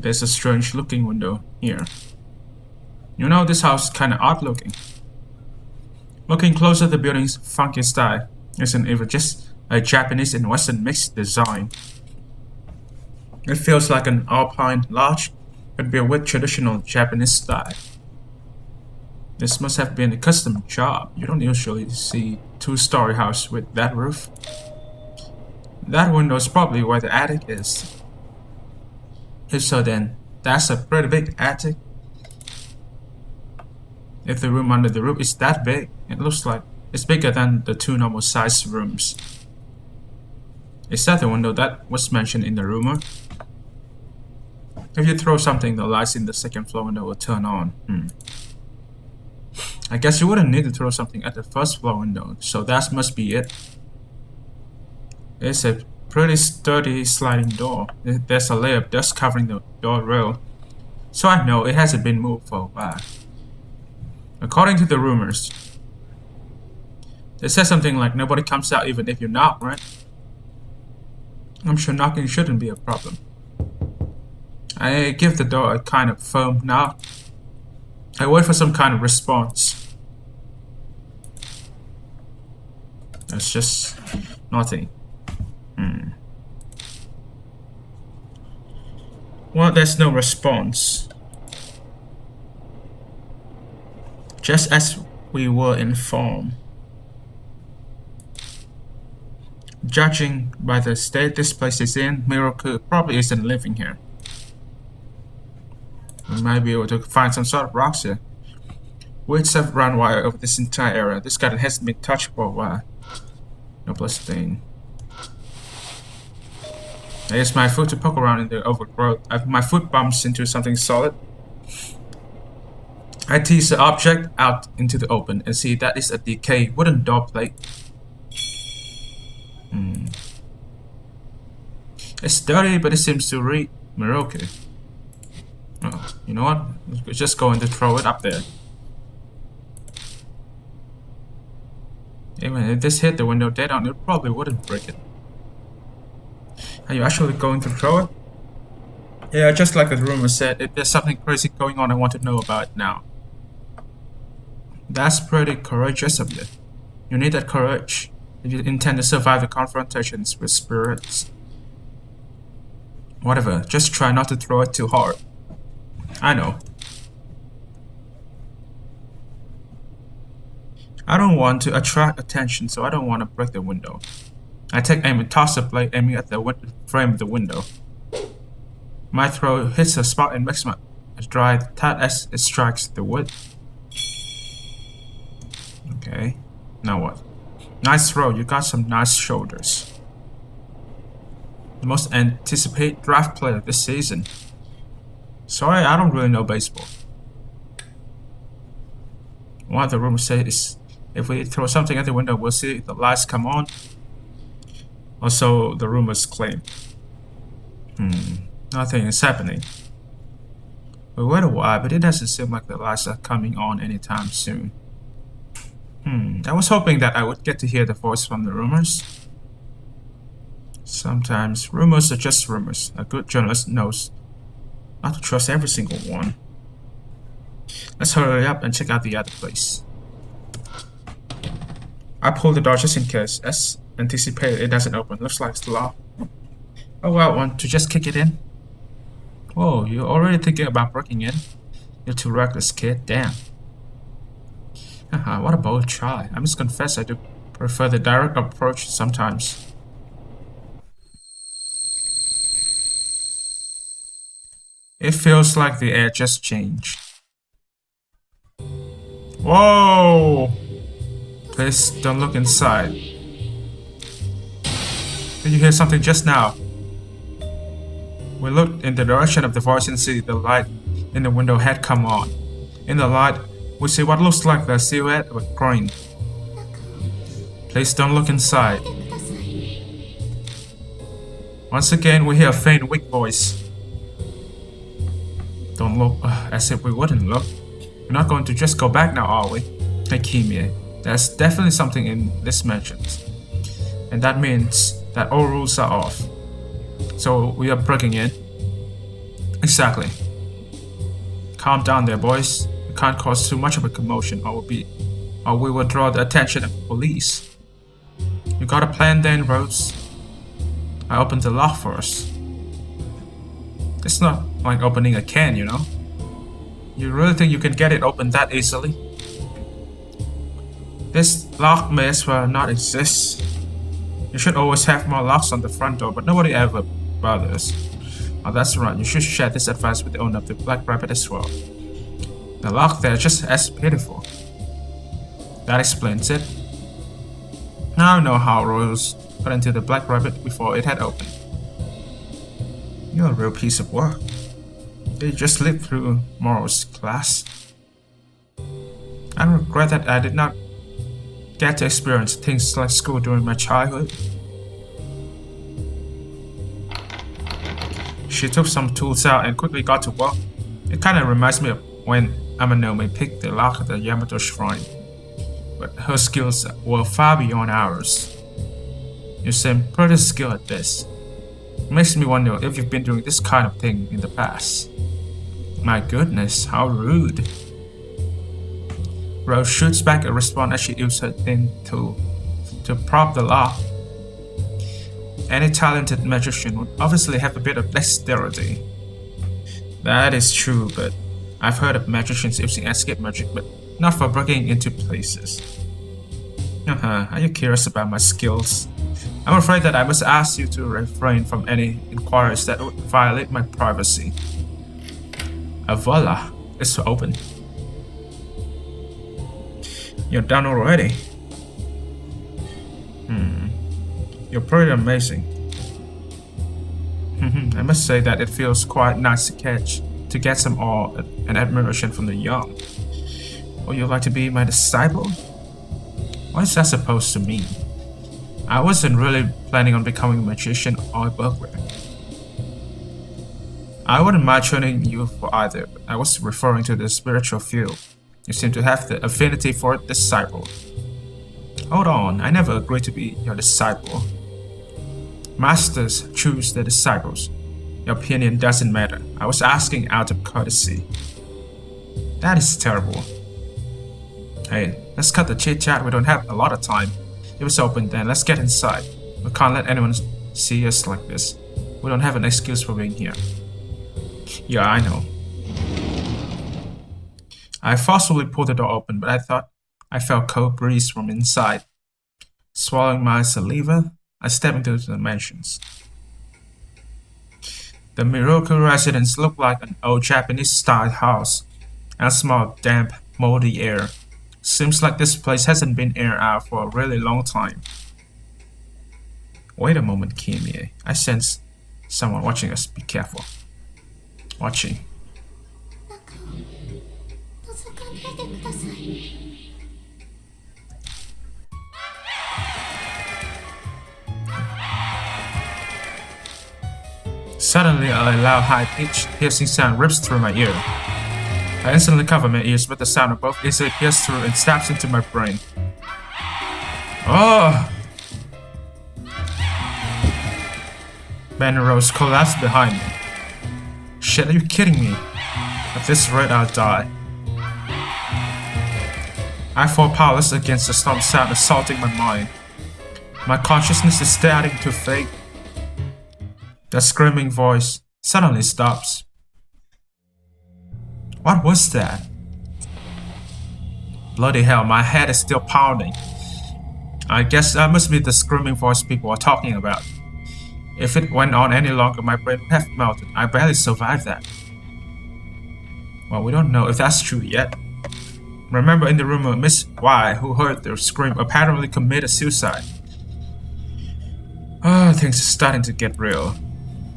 There's a strange looking window here. You know, this house is kinda odd looking. Looking closer, the building's funky style isn't even just a Japanese and Western mixed design. It feels like an alpine lodge, but built with traditional Japanese style. This must have been a custom job. You don't usually see two-story house with that roof. That window is probably where the attic is. If so, then that's a pretty big attic. If the room under the roof is that big, it looks like it's bigger than the two normal sized rooms. Is that the window that was mentioned in the rumor? If you throw something, the lights in the second floor window will turn on. I guess you wouldn't need to throw something at the first floor window, so that must be it. It's a pretty sturdy sliding door. There's a layer of dust covering the door rail, so I know it hasn't been moved for a while. According to the rumors, they said something like nobody comes out even if you knock, right? I'm sure knocking shouldn't be a problem. I give the door a kind of firm knock. I wait for some kind of response. There's just nothing. Well, there's no response. Just as we were informed. Judging by the state this place is in, Miroku probably isn't living here. We might be able to find some sort of rocks here. Weeds have run wire over this entire area. This garden hasn't been touched for a while. No plus thing. I use my foot to poke around in the overgrowth. My foot bumps into something solid. I tease the object out into the open and see that is a decayed wooden door plate. It's dirty, but it seems to read Miroku. Oh, you know what? We're just going to throw it up there. Even if this hit the window dead on, it probably wouldn't break it. Are you actually going to throw it? Yeah, just like the rumor said, if there's something crazy going on, I want to know about it now. That's pretty courageous of you. You need that courage if you intend to survive the confrontations with spirits. Whatever, just try not to throw it too hard. I know. I don't want to attract attention, so I don't want to break the window. I take aim and toss the blade, aiming at the frame of the window. My throw hits a spot and makes my dry tight as it strikes the wood. Okay, now what? Nice throw, you got some nice shoulders. The most anticipated draft player this season. Sorry, I don't really know baseball. What the rumors say is, if we throw something at the window, we'll see the lights come on. Also, the rumors claim. Nothing is happening. We wait a while, but it doesn't seem like the lights are coming on anytime soon. I was hoping that I would get to hear the voice from the rumors. Sometimes rumors are just rumors. A good journalist knows not to trust every single one. Let's hurry up and check out the other place. I pull the door just in case. As anticipated, it doesn't open. Looks like it's locked. Oh well, want to just kick it in? Whoa, you're already thinking about breaking in? You're too reckless, kid. Damn. What a bold try. I must confess I do prefer the direct approach sometimes. It feels like the air just changed. Whoa! Please don't look inside. Did you hear something just now? We looked in the direction of the voice and see the light in the window had come on. In the light, we see what looks like the silhouette of a crane. Please don't look inside. Once again, we hear a faint, weak voice. Don't look, as if we wouldn't look. We're not going to just go back now, are we? Hey, Kimie, there's definitely something in this mansion. And that means that all rules are off. So we are breaking in. Exactly. Calm down there, boys. We can't cause too much of a commotion or we will draw the attention of the police. You got a plan then, Rose? I opened the lock first. It's not like opening a can, you know? You really think you can get it open that easily? This lock may as well not exist. You should always have more locks on the front door, but nobody ever bothers. Oh, that's right, you should share this advice with the owner of the Black Rabbit as well. The lock there is just as pitiful. That explains it. Now I know how Rose got into the Black Rabbit before it had opened. You're a real piece of work. Did you just slip through morals class? I regret that I did not get to experience things like school during my childhood. She took some tools out and quickly got to work. It kinda reminds me of when Amanome picked the lock at the Yamato shrine. But her skills were far beyond ours. You seem pretty skilled at this. It makes me wonder if you've been doing this kind of thing in the past. My goodness, how rude. Rose shoots back a response as she uses her thin tool to prop the lock. Any talented magician would obviously have a bit of dexterity. That is true, but I've heard of magicians using escape magic, but not for breaking into places. Are you curious about my skills? I'm afraid that I must ask you to refrain from any inquiries that would violate my privacy. Voila, it's open. You're done already. You're pretty amazing. I must say that it feels quite nice to get some awe and admiration from the young. Would you like to be my disciple? What is that supposed to mean? I wasn't really planning on becoming a magician or a burglar. I wouldn't mind training you for either, but I was referring to the spiritual field. You seem to have the affinity for a disciple. Hold on, I never agreed to be your disciple. Masters choose their disciples. Your opinion doesn't matter. I was asking out of courtesy. That is terrible. Hey, let's cut the chit-chat, we don't have a lot of time. If it's open then, let's get inside. We can't let anyone see us like this. We don't have an excuse for being here. Yeah, I know. I forcefully pulled the door open, but I thought I felt cold breeze from inside. Swallowing my saliva, I stepped into the mansions. The Miroku residence looked like an old Japanese-style house. I smelled damp, moldy air. Seems like this place hasn't been aired out for a really long time. Wait a moment, Kimie. I sense someone watching us. Be careful. Watching. Suddenly, a loud, high-pitched, piercing sound rips through my ear. I instantly cover my ears, but the sound of both easily pierces through and stabs into my brain. Oh! Ben and Rose collapsed behind me. Shit, are you kidding me? At this rate, I'll die. I fall powerless against the storm sound assaulting my mind. My consciousness is starting to fade. The screaming voice suddenly stops. What was that? Bloody hell, my head is still pounding. I guess that must be the screaming voice people are talking about. If it went on any longer, my brain would have melted. I barely survived that. Well, we don't know if that's true yet. Remember in the rumor, Miss Y, who heard the scream, apparently committed suicide. Oh, things are starting to get real.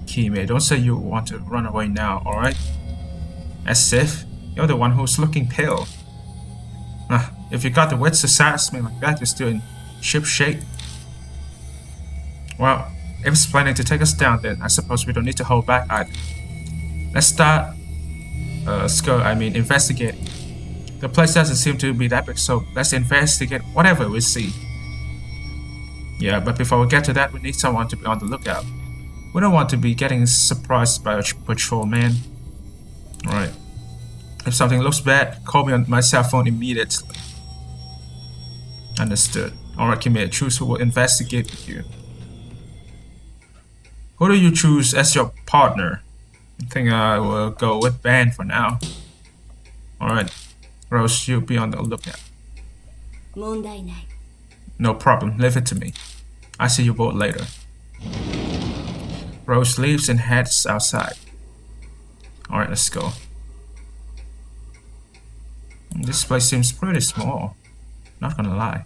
Kimie, don't say you want to run away now, alright? As if you're the one who's looking pale. If you got the wits to sass me like that, you're still in ship shape. Well, if it's planning to take us down, then I suppose we don't need to hold back either. Let's start investigating. The place doesn't seem to be that big, so let's investigate whatever we see. Yeah, but before we get to that, we need someone to be on the lookout. We don't want to be getting surprised by a patrolman. Alright. If something looks bad, call me on my cell phone immediately. Understood. Alright, Kimia, choose who will investigate with you. Who do you choose as your partner? I think I will go with Ben for now. Alright. Rose, you'll be on the lookout. No problem, leave it to me. I'll see you both later. Rose leaves and heads outside. Alright, let's go. This place seems pretty small. Not gonna lie.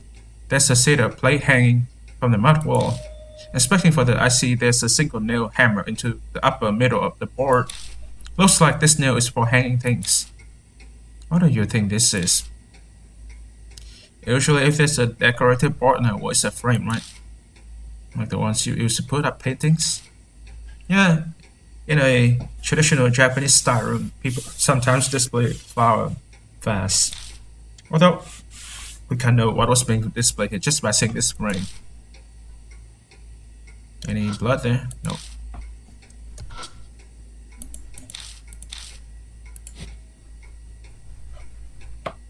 There's a cedar plate hanging from the mud wall. Especially for I see there's a single nail hammer into the upper middle of the board. Looks like this nail is for hanging things. What do you think this is? Usually if it's a decorative board now, it's a frame, right? Like the ones you use to put up paintings? Yeah, in a traditional Japanese style room, people sometimes display flower vase. Although, we can't know what was being displayed here just by seeing this frame. Any blood there? No.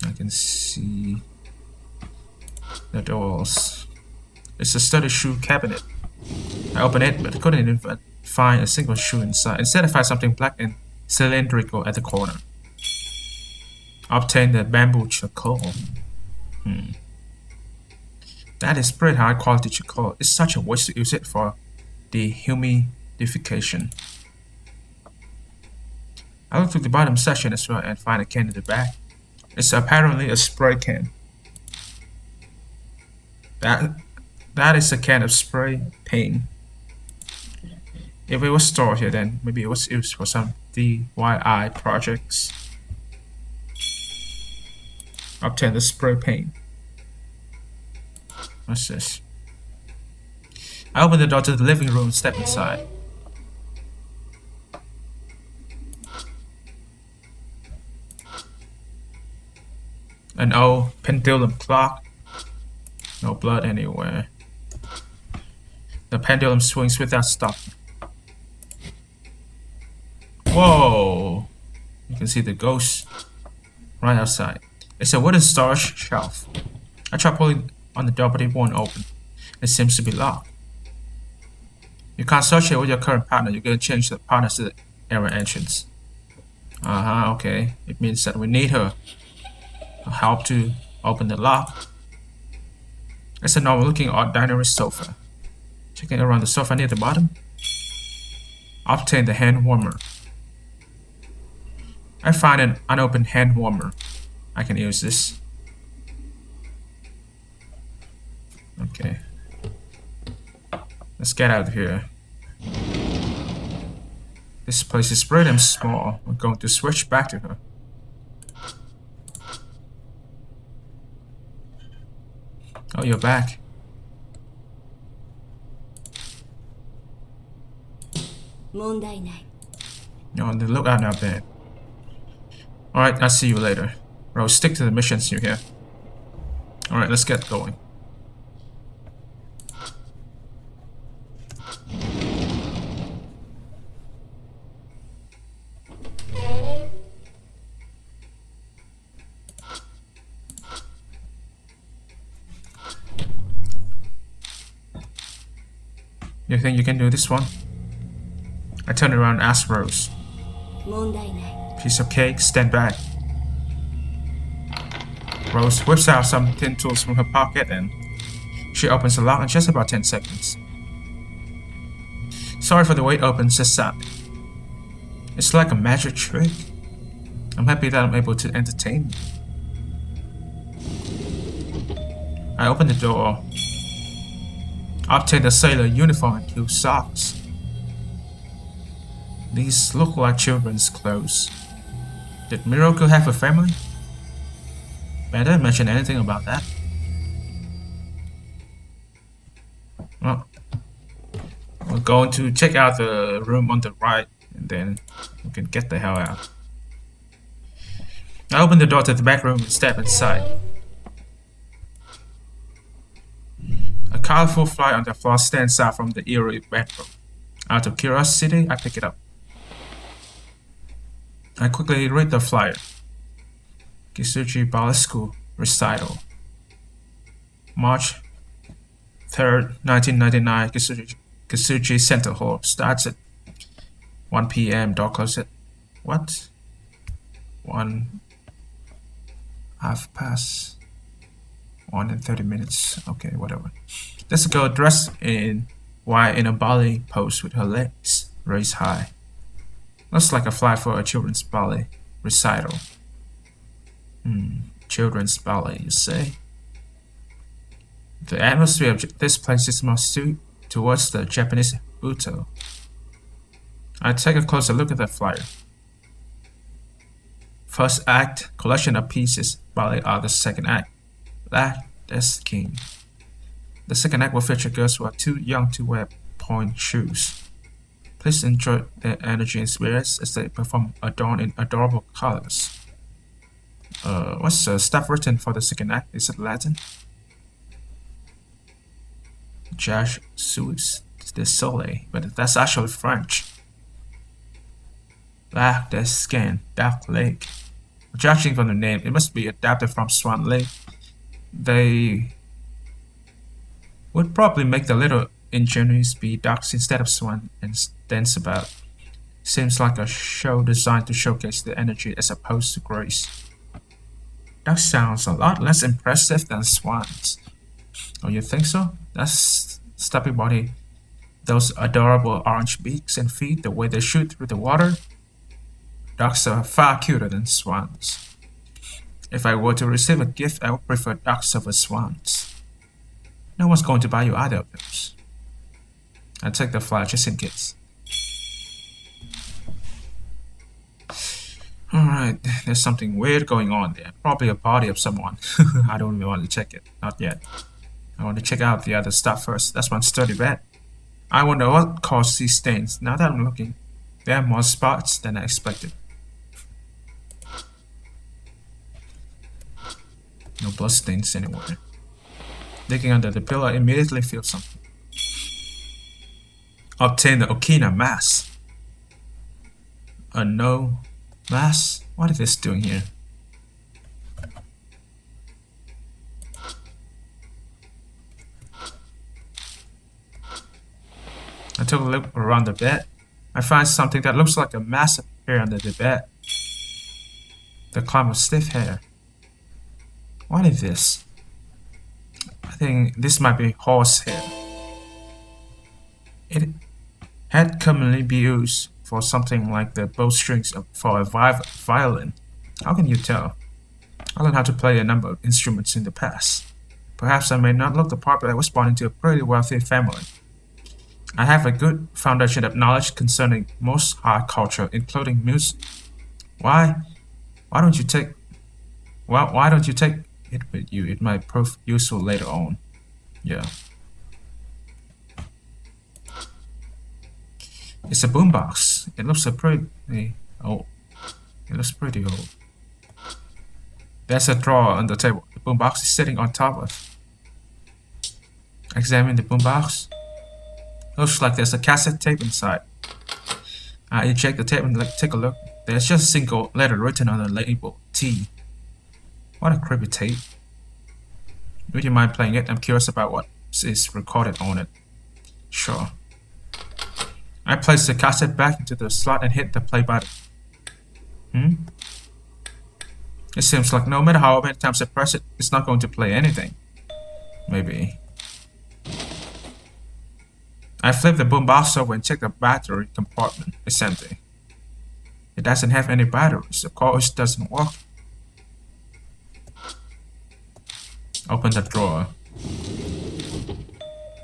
I can see the doors. It's a study shoe cabinet. I opened it, but couldn't even find a single shoe inside. Instead, I found something black and cylindrical at the corner. Obtained the bamboo charcoal. That is pretty high quality charcoal. It's such a waste to use it for dehumidification. I looked through the bottom section as well and find a can in the back. It's apparently a spray can. That is a can of spray paint. If it was stored here, then maybe it was used for some DIY projects. Obtain the spray paint. What's this? I open the door to the living room and step inside. An old pendulum clock. No blood anywhere. The pendulum swings without stopping. Whoa! You can see the ghost right outside. It's a wooden storage shelf. I tried pulling on the door, but it won't open. It seems to be locked. You can't search it with your current partner. You're gonna change the partner to the area entrance. Okay. It means that we need her help to open the lock. It's a normal looking ordinary sofa. Checking around the sofa near the bottom. Obtain the hand warmer. I find an unopened hand warmer. I can use this. Okay. Let's get out of here. This place is pretty small. We're going to switch back to her. Oh, you're back. You're on the lookout now, Ben. Alright, I'll see you later. Rose, stick to the missions you hear. Alright, let's get going. You think you can do this one? I turned around and asked Rose. Piece of cake, stand back. Rose whips out some tin tools from her pocket and she opens the lock in just about 10 seconds. Sorry for the wait, opens just sadly. It's like a magic trick. I'm happy that I'm able to entertain you. I open the door. Obtain the sailor uniform and cute socks. These look like children's clothes. Did Miroku have a family? I didn't mention anything about that. Well, we're going to check out the room on the right and then we can get the hell out. I open the door to the back room and step inside. A colorful fly on the floor stands out from the eerie bedroom. Out of curiosity, I pick it up. I quickly read the flyer. Kisuchi Ballet School Recital. March 3rd, 1999, Kisuchi Center Hall. Starts at 1 p.m. Door closes at what? 1 and 30 minutes. Okay, whatever. There's a girl dressed in white in a ballet pose with her legs raised high. Looks like a flyer for a children's ballet recital. Children's ballet, you say? The atmosphere of this place is more suited towards the Japanese Uto. I take a closer look at the flyer. First act, collection of pieces, ballet are the second act. That's king. The second act will feature girls who are too young to wear point shoes. Please enjoy their energy and spirits as they perform adorned in adorable colors. What's the stuff written for the second act? Is it Latin? Jazz Suis de Soleil, but that's actually French. Lac des Scan, Dark Lake. Judging from the name, it must be adapted from Swan Lake. They would probably make the little ingenuous be ducks instead of swan and dance about. Seems like a show designed to showcase the energy as opposed to grace. That sounds a lot less impressive than swans. Oh, you think so? That's stubby body, those adorable orange beaks and feet, the way they shoot through the water. Ducks are far cuter than swans. If I were to receive a gift, I would prefer ducks over swans. No one's going to buy you either of those. I take the flyer just in case. Alright, there's something weird going on there. Probably a body of someone. I don't even want to check it. Not yet. I want to check out the other stuff first. That's one sturdy bed. I wonder what caused these stains. Now that I'm looking, there are more spots than I expected. No blood stains anywhere. Digging under the pillow, I immediately feel something. Obtain the Okina mass. A no mass? What is this doing here? I took a look around the bed. I find something that looks like a mass of hair under the bed. The clump of stiff hair. What is this? I think this might be horse hair. It had commonly been used for something like the bowstrings for a violin. How can you tell? I learned how to play a number of instruments in the past. Perhaps I may not look the part, but I was born into a pretty wealthy family. I have a good foundation of knowledge concerning most high culture, including music. Why don't you take it with you? It might prove useful later on. Yeah. It's a boombox. It looks pretty old. It looks pretty old. There's a drawer on the table. The boombox is sitting on top of. Examine the boombox. Looks like there's a cassette tape inside. I eject the tape and take a look. There's just a single letter written on the label, T. What a creepy tape. Would you mind playing it? I'm curious about what is recorded on it. Sure. I place the cassette back into the slot and hit the play button. It seems like no matter how many times I press it, it's not going to play anything. Maybe. I flip the boombox over and check the battery compartment. It's empty. It doesn't have any batteries. The course doesn't work. Open the drawer.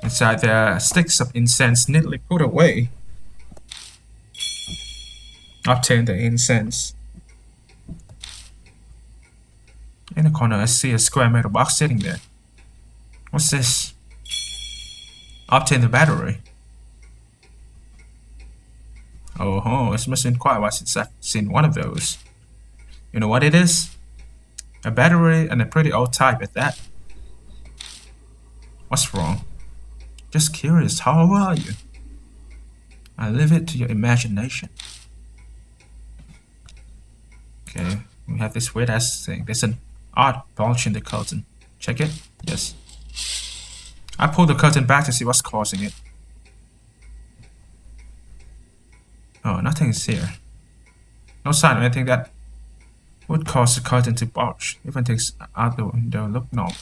Inside there are sticks of incense neatly put away. Obtain the incense. In the corner, I see a square metal box sitting there. What's this? Obtain the battery. Oh, it must have been quite a while since I've seen one of those. You know what it is? A battery and a pretty old type at that. What's wrong? Just curious, how old are you? I leave it to your imagination. Okay, we have this weird ass thing. There's an odd bulge in the curtain. Check it? Yes. I pull the curtain back to see what's causing it. Oh, nothing is here. No sign of anything that would cause the curtain to bulge. Even things out the window look normal.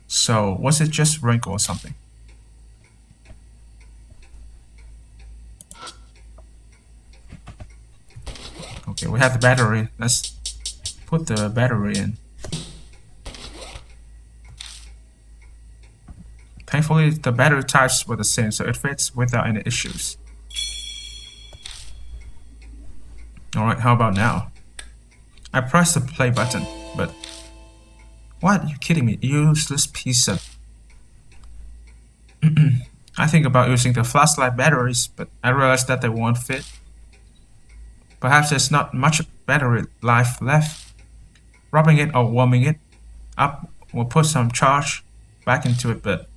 So, was it just wrinkle or something? Okay, we have the battery. Let's put the battery in. Thankfully, the battery types were the same, so it fits without any issues. Alright, how about now? I pressed the play button, but... What? Are you kidding me? Useless piece of... I think about using the flashlight batteries, but I realized that they won't fit. Perhaps there's not much battery life left. Rubbing it or warming it up will put some charge back into it, but...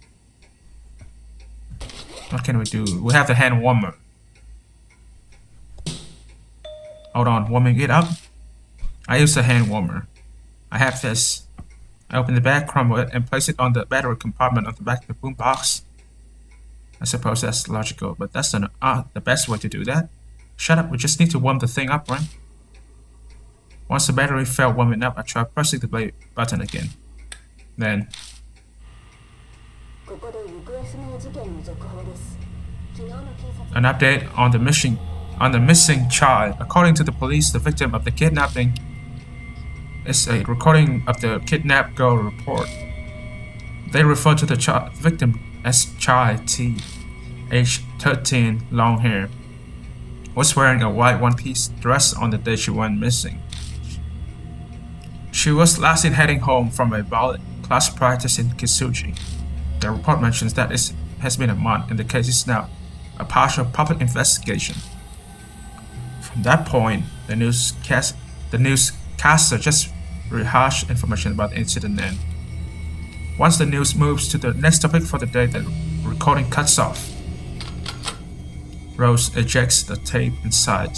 What can we do? We have the hand warmer. Hold on, warming it up. I use the hand warmer. I have this. I open the bag, crumble it, and place it on the battery compartment on the back of the boom box. I suppose that's logical, but that's not the best way to do that. Shut up, we just need to warm the thing up, right? Once the battery felt warming up, I tried pressing the play button again. Then... An update on the missing child. According to the police, the victim of the kidnapping is a recording of the kidnapped girl report. They refer to the victim as Chai T, age 13, long hair. Was wearing a white one-piece dress on the day she went missing. She was last seen heading home from a ballet class practice in Kisuji. The report mentions that it has been a month and the case is now a partial public investigation. From that point, the newscaster just rehashed information about the incident, and once the news moves to the next topic for the day, the recording cuts off. Rose ejects the tape inside.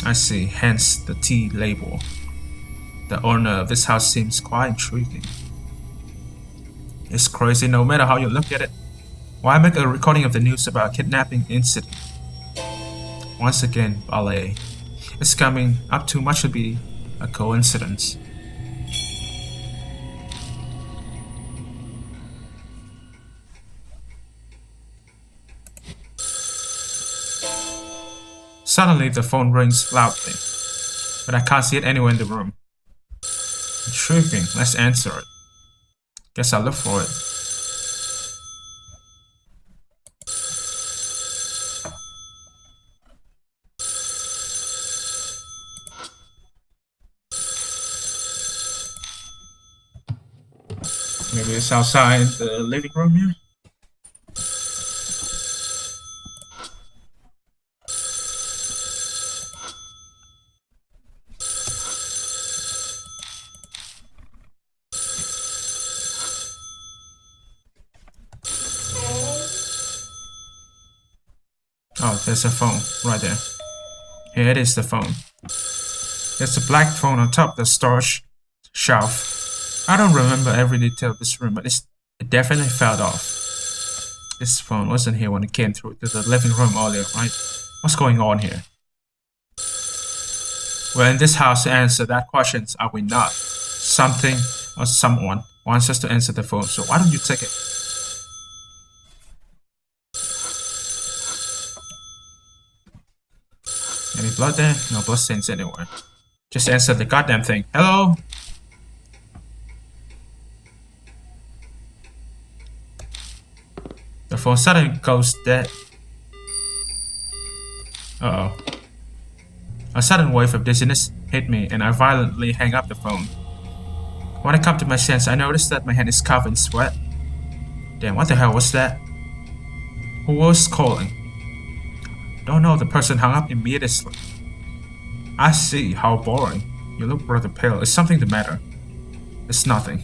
I see, hence the T label. The owner of this house seems quite intriguing. It's crazy no matter how you look at it. Why make a recording of the news about a kidnapping incident? Once again, ballet. It's coming up too much to be a coincidence. Suddenly, the phone rings loudly, but I can't see it anywhere in the room. Intriguing, let's answer it. Guess I'll look for it. Maybe it's outside the living room here? Oh, there's a phone right there. Here it is, the phone. There's a black phone on top of the storage shelf. I don't remember every detail of this room, but it definitely fell off. This phone wasn't here when it came through to the living room earlier, right? What's going on here? We're in this house to answer that question, are we not? Something or someone wants us to answer the phone, so why don't you take it? Any blood there? No blood stains anywhere. Just answer the goddamn thing. Hello? The phone suddenly goes dead. Uh-oh. A sudden wave of dizziness hit me and I violently hang up the phone. When I come to my sense, I notice that my hand is covered in sweat. Damn, what the hell was that? Who was calling? Don't know, the person hung up immediately. I see, how boring. You look rather pale. Is something the matter? It's nothing.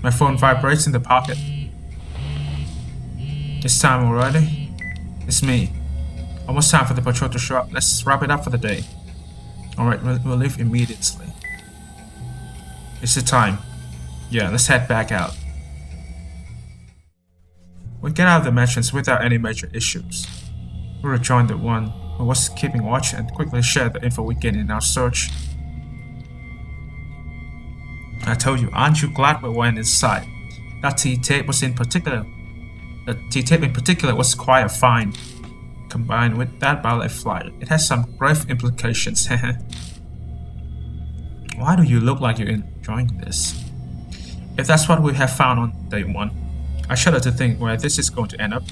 My phone vibrates in the pocket. It's time already? It's me. Almost time for the patrol to show up. Let's wrap it up for the day. Alright, we'll leave immediately. It's the time. Yeah, let's head back out. We get out of the mansions without any major issues. We rejoin the one who was keeping watch and quickly share the info we gained in our search. I told you, aren't you glad we went inside? That T-tape in particular was quite a find. Combined with that ballet flyer, it has some grave implications. Why do you look like you're enjoying this? If that's what we have found on day one, I shudder to think where this is going to end up.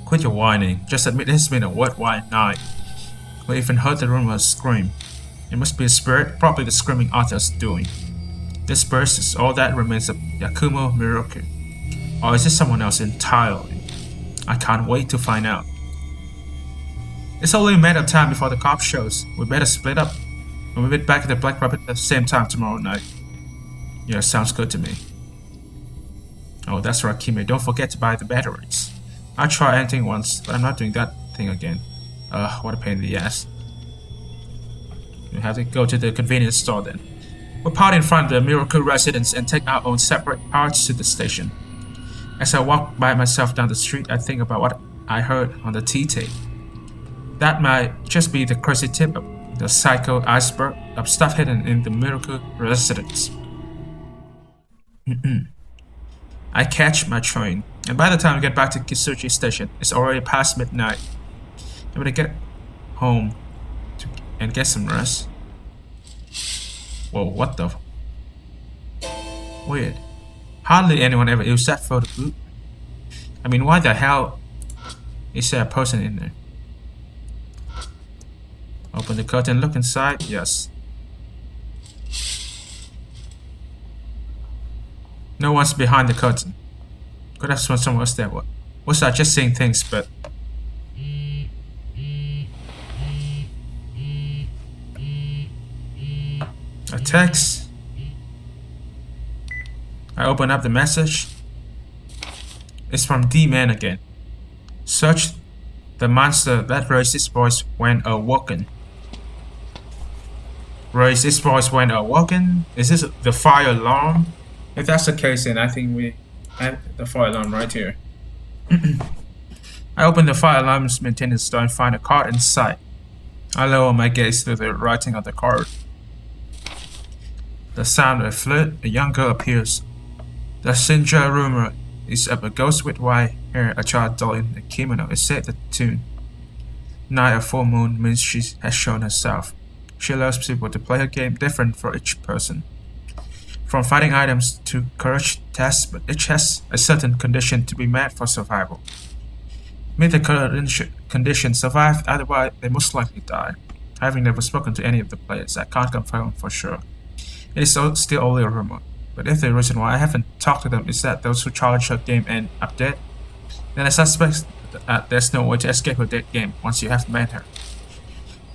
Quit your whining. Just admit it's been a worthwhile night. We even heard the rumor scream. It must be a spirit, probably the screaming Arthur's doing. This burst is all that remains of Yakumo Miroku. Or is it someone else entirely? I can't wait to find out. It's only a matter of time before the cop shows. We better split up. We'll meet back at the Black Rabbit at the same time tomorrow night. Yeah, sounds good to me. Oh, that's right, Kimi. Don't forget to buy the batteries. I tried anything once, but I'm not doing that thing again. What a pain in the ass. We have to go to the convenience store then. We'll park in front of the Miroku residence and take our own separate paths to the station. As I walk by myself down the street, I think about what I heard on the T-tape. That might just be the crazy tip of the psycho iceberg of stuff hidden in the Miroku residence. I catch my train, and by the time I get back to Kisuchi Station, it's already past midnight. I'm gonna get home and get some rest. Whoa, what the? Weird. Hardly anyone ever used that photo booth. I mean, why the hell is there a person in there? Open the curtain, look inside. Yes. No one's behind the curtain. Could have sworn someone else there. Was I just saying things, but... A text. I open up the message. It's from D-Man again. Search the monster that raised its voice when awoken. Raised its voice when awoken? Is this the fire alarm? If that's the case, then I think we have the fire alarm right here. I open the fire alarm's maintenance store and find a card inside. I lower my gaze through the writing of the card. The sound of a flute, a young girl appears. The Shinja rumor is of a ghost with white hair, a child doll in a kimono. It set the tune. Night of full moon means she has shown herself. She allows people to play her game different for each person. From fighting items to courage tests, but each has a certain condition to be met for survival. Meet the condition survive, otherwise they most likely die. Having never spoken to any of the players, I can't confirm for sure. It is still only a rumor, but if the reason why I haven't talked to them is that those who challenge her game end up dead, then I suspect that there's no way to escape her dead game once you have met her.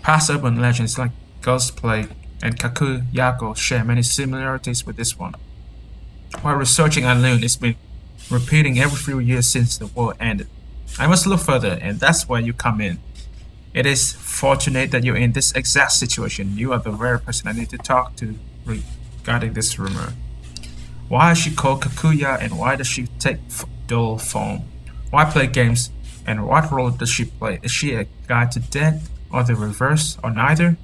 Past urban legends like Ghost Play and Kaku Yako share many similarities with this one. While researching Unknown, it's been repeating every few years since the war ended. I must look further, and that's where you come in. It is fortunate that you're in this exact situation. You are the rare person I need to talk to regarding this rumor. Why is she called Kakuya, and why does she take dual form? Why play games, and what role does she play? Is she a guide to death, or the reverse, or neither?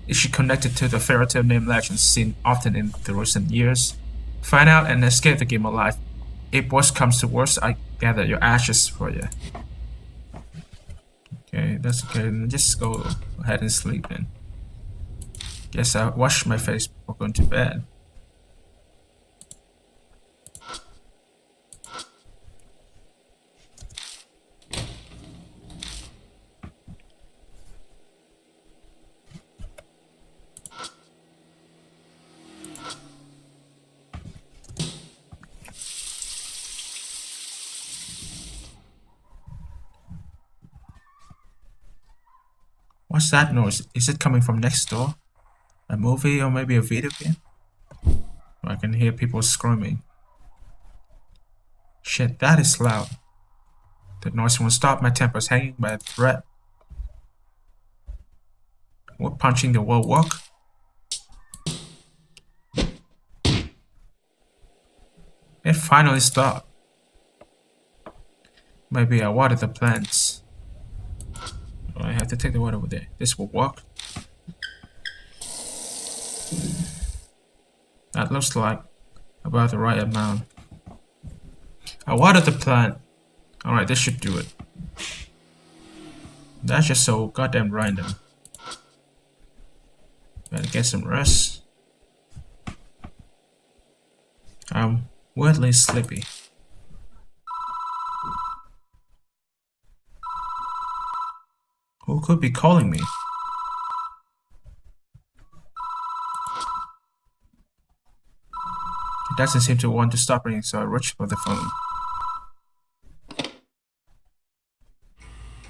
Is she connected to the fairy tale name legends seen often in the recent years? Find out and escape the game alive. If worst comes to worst, I gather your ashes for you. Okay, that's okay. Then just go ahead and sleep then. Guess I'll wash my face before going to bed. What's that noise? Is it coming from next door? A movie or maybe a video game? I can hear people screaming. Shit, that is loud. The noise won't stop. My temper's hanging by a thread. Would punching the wall work? It finally stopped. Maybe I watered the plants. Oh, I have to take the water over there. This will work. That looks like about the right amount. I watered the plant. Alright, this should do it. That's just so goddamn random. Better get some rest. I'm weirdly sleepy. Who could be calling me? It doesn't seem to want to stop ringing, so I reach for the phone.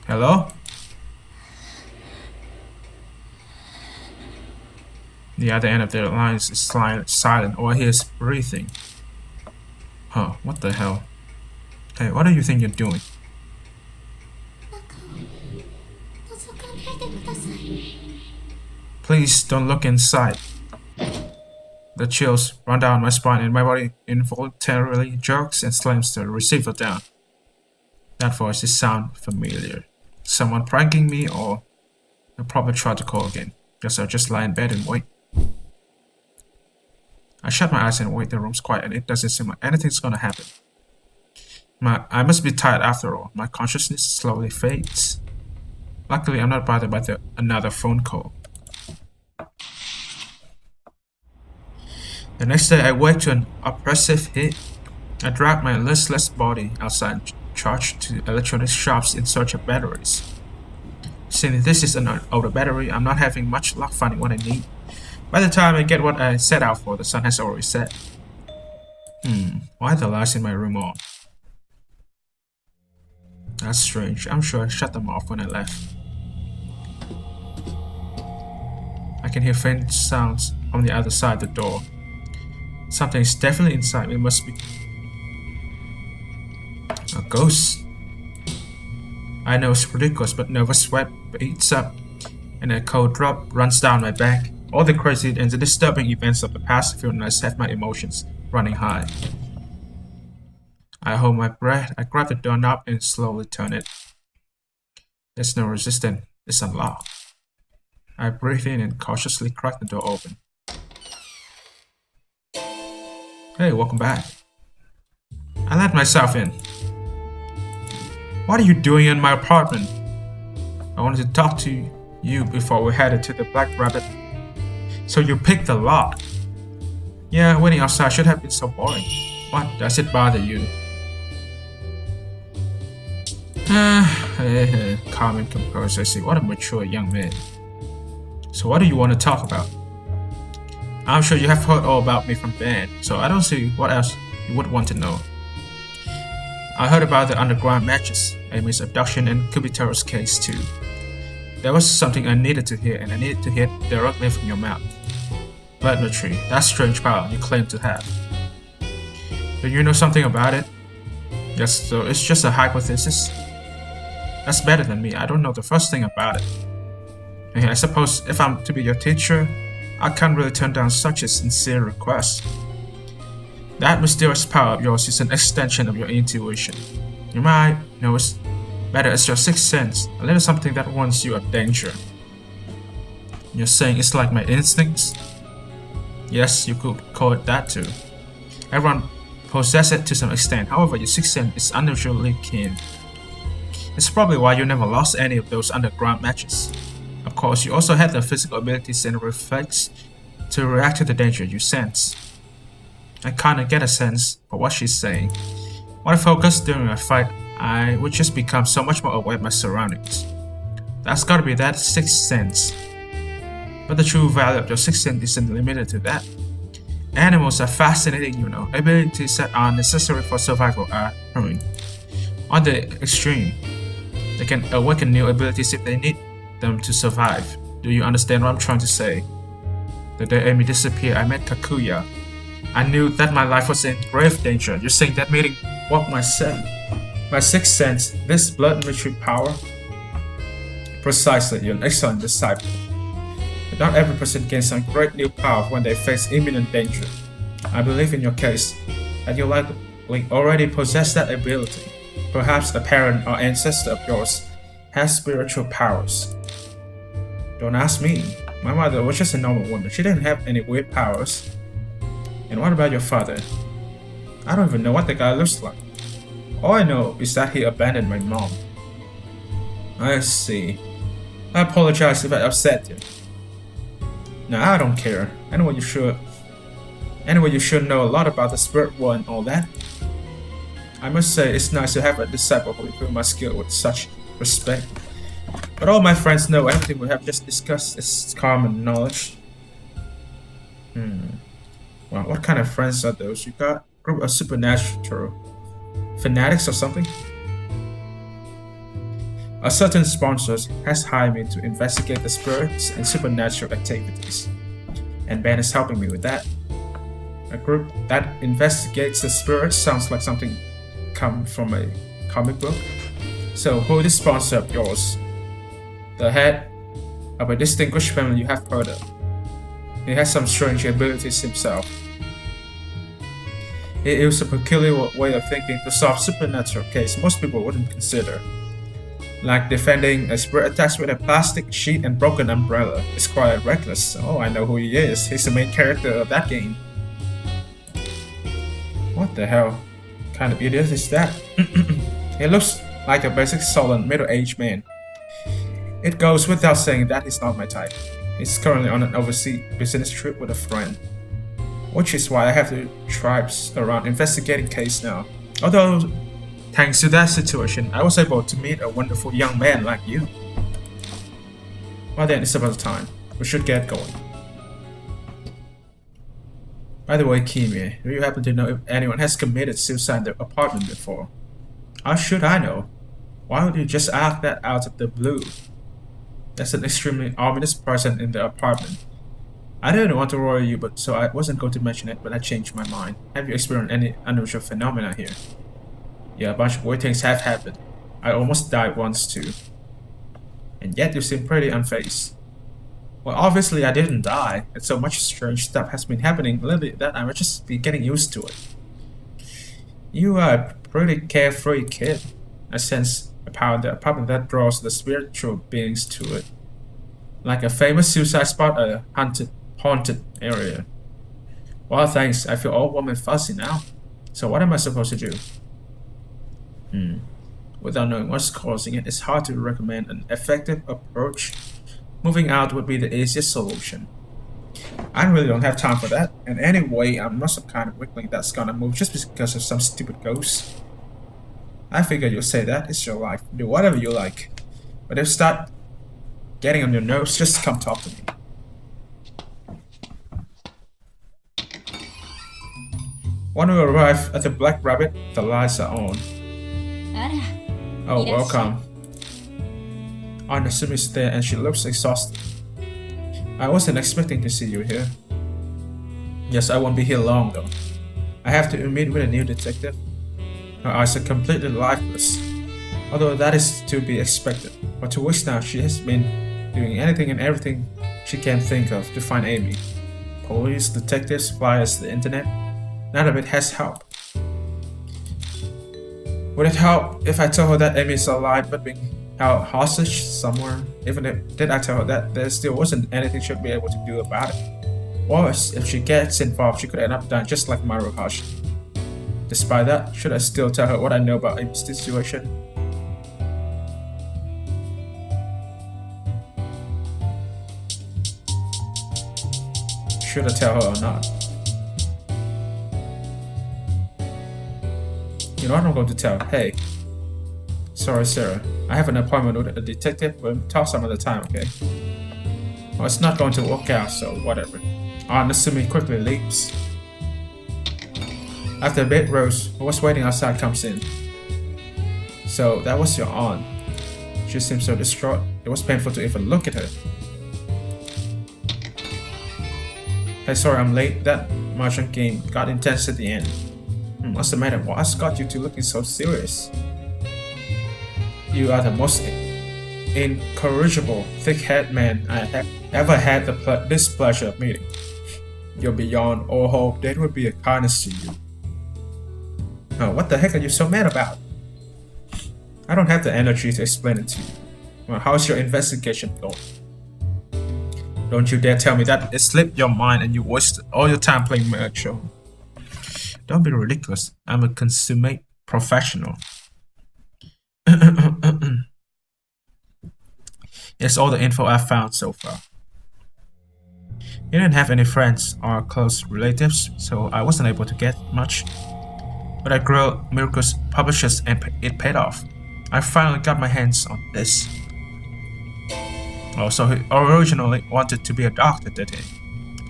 Hello? The other end of the line is silent. All I hear is breathing. Huh, what the hell? Hey, what do you think you're doing? Please don't look inside. The chills run down my spine and my body involuntarily jerks and slams the receiver down. That voice sounds familiar. Someone pranking me, or I'll probably try to call again. Guess I'll just lie in bed and wait. I shut my eyes and wait. The room's quiet and it doesn't seem like anything's gonna happen. I must be tired after all. My consciousness slowly fades. Luckily, I'm not bothered by another phone call. The next day, I wake to an oppressive heat. I drag my listless body outside and charge to electronics shops in search of batteries. Since this is an older battery, I'm not having much luck finding what I need. By the time I get what I set out for, the sun has already set. Why are the lights in my room on? That's strange. I'm sure I shut them off when I left. I can hear faint sounds from the other side of the door. Something is definitely inside. It must be a ghost. I know it's ridiculous, but nervous sweat beats up and a cold drop runs down my back. All the crazy and the disturbing events of the past few nights have my emotions running high. I hold my breath. I grab the doorknob and slowly turn it. There's no resistance. It's unlocked. I breathe in and cautiously crack the door open. Hey, welcome back. I let myself in. What are you doing in my apartment? I wanted to talk to you before we headed to the Black Rabbit. So you picked the lock. Yeah, waiting outside should have been so boring. What does it bother you? Calm and composed, I see. What a mature young man. So what do you want to talk about? I'm sure you have heard all about me from Ben, so I don't see what else you would want to know. I heard about the underground matches, Amy's abduction, and Kubitaro's case too. There was something I needed to hear, and I needed to hear it directly from your mouth. Telemetry, that strange power you claim to have. Do you know something about it? Yes, so it's just a hypothesis. That's better than me. I don't know the first thing about it. And I suppose if I'm to be your teacher, I can't really turn down such a sincere request. That mysterious power of yours is an extension of your intuition. You might know it's better as your sixth sense, a little something that warns you of danger. You're saying it's like my instincts? Yes, you could call it that too. Everyone possesses it to some extent, however your sixth sense is unusually keen. It's probably why you never lost any of those underground matches. Of course, you also have the physical abilities and reflex to react to the danger you sense. I kinda get a sense for what she's saying. When I focus during a fight, I would just become so much more aware of my surroundings. That's gotta be that sixth sense. But the true value of your sixth sense isn't limited to that. Animals are fascinating, you know. Abilities that are necessary for survival are on the extreme. They can awaken new abilities if they need them to survive. Do you understand what I'm trying to say? The day Amy disappeared, I met Takuya. I knew that my life was in grave danger. You're saying that meeting what my son? My sixth sense, this blood retreat power. Precisely, you're an excellent disciple. But not every person gains some great new power when they face imminent danger. I believe in your case that you likely already possess that ability. Perhaps a parent or ancestor of yours has spiritual powers. Don't ask me. My mother was just a normal woman. She didn't have any weird powers. And what about your father? I don't even know what the guy looks like. All I know is that he abandoned my mom. I see. I apologize if I upset you. No, I don't care. Anyway, you should know a lot about the spirit world and all that. I must say, it's nice to have a disciple who reveals my skill with such respect. But all my friends know everything we have just discussed is common knowledge. Well, what kind of friends are those you got? Group of supernatural fanatics or something? A certain sponsor has hired me to investigate the spirits and supernatural activities, and Ben is helping me with that. A group that investigates the spirits sounds like something come from a comic book. So who is this sponsor of yours? The head of a distinguished family you have heard of. He has some strange abilities himself. He uses a peculiar way of thinking to solve supernatural cases most people wouldn't consider. Like defending a spirit attached with a plastic sheet and broken umbrella. It's quite reckless. Oh, I know who he is. He's the main character of that game. What the hell kind of idiot is that? He looks like a basic sullen middle-aged man. It goes without saying that he's not my type. He's currently on an overseas business trip with a friend. Which is why I have the tribes around investigating case now. Although, thanks to that situation, I was able to meet a wonderful young man like you. Well then, it's about time. We should get going. By the way, Kimi, do you happen to know if anyone has committed suicide in their apartment before? How should I know? Why would you just ask that out of the blue? There's an extremely ominous person in the apartment. I didn't want to worry you, so I wasn't going to mention it, but I changed my mind. Have you experienced any unusual phenomena here? Yeah, a bunch of weird things have happened. I almost died once too. And yet you seem pretty unfazed. Well, obviously I didn't die, and so much strange stuff has been happening lately that I might just be getting used to it. You are a pretty carefree kid. I sense a power in the apartment that draws the spiritual beings to it. Like a famous suicide spot or a haunted area. Well, thanks. I feel all warm and fuzzy now. So what am I supposed to do? Without knowing what's causing it, it's hard to recommend an effective approach. Moving out would be the easiest solution. I really don't have time for that, and anyway, I'm not some kind of weakling that's gonna move just because of some stupid ghost. I figured you'll say that, it's your life, do whatever you like. But if you start getting on your nerves, just come talk to me. When we arrive at the Black Rabbit, the lights are on. Oh, welcome. Anasumi is there and she looks exhausted. I wasn't expecting to see you here. Yes, I won't be here long though. I have to meet with a new detective. Her eyes are completely lifeless. Although that is to be expected. For 2 weeks now she has been doing anything and everything she can think of to find Amy. Police, detectives, flyers, the internet. None of it has helped. Would it help if I told her that Amy is alive but being held hostage somewhere? Even if did I tell her that there still wasn't anything she'd be able to do about it? Worse, if she gets involved, she could end up dying just like Miroku. Despite that, should I still tell her what I know about Amy's situation? Should I tell her or not? You know what I'm going to tell? Hey, sorry Sarah, I have an appointment with a detective. We'll talk some other time, okay? Well, it's not going to work out, so whatever. Anasumi quickly leaves. After a bit, Rose, who was waiting outside, comes in. So that was your aunt. She seemed so distraught. It was painful to even look at her. Hey, sorry I'm late. That mahjong game got intense at the end. What's the matter? What's got you two looking so serious? You are the most incorrigible, thick-headed man I have ever had the displeasure of meeting. You're beyond all hope. That would be a kindness to you. Oh, what the heck are you so mad about? I don't have the energy to explain it to you. Well, how's your investigation going? Don't you dare tell me that it slipped your mind and you wasted all your time playing Miroku. Don't be ridiculous. I'm a consummate professional. It's all the info I've found so far. You didn't have any friends or close relatives, so I wasn't able to get much. But I grew Miroku's publishers and it paid off. I finally got my hands on this. Oh, so he originally wanted to be a doctor, did he?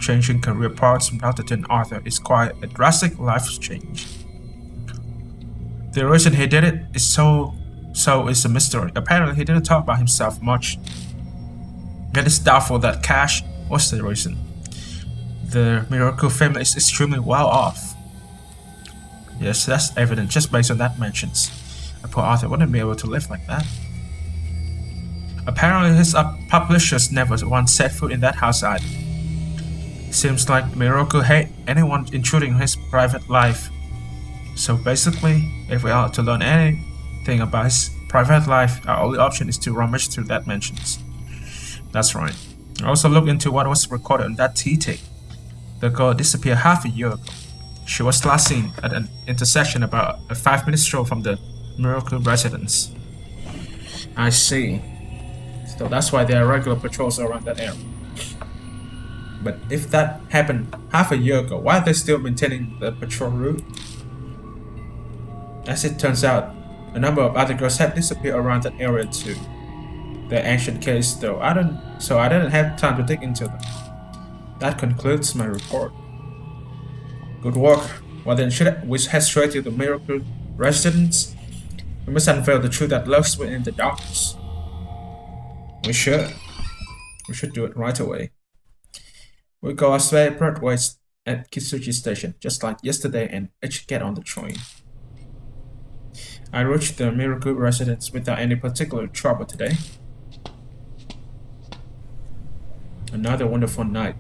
Changing career paths from doctor to an author is quite a drastic life change. The reason he did it is so is a mystery. Apparently he didn't talk about himself much. It is doubtful that cash was the reason. The Miroku family is extremely well off. Yes, that's evident just based on that mentions. A poor author wouldn't be able to live like that. Apparently his publishers never once set foot in that house either. Seems like Miroku hates anyone intruding in his private life. So basically, if we are to learn anything about his private life, our only option is to rummage through that mentions. That's right. I also looked into what was recorded on that tea tape. The girl disappeared half a year ago. She was last seen at an intersection about a 5-minute stroll from the Miroku residence. I see. So that's why there are regular patrols around that area. But if that happened half a year ago, why are they still maintaining the patrol route? As it turns out, a number of other girls have disappeared around that area too. The ancient case though, I didn't have time to dig into them. That concludes my report. Good work. Well then, should we head straight to the Miroku residence? We must unveil the truth that lurks within the darkness. We should do it right away. We go our separate ways at Kitsuchi Station, just like yesterday, and each get on the train. I reached the Miroku residence without any particular trouble today. Another wonderful night.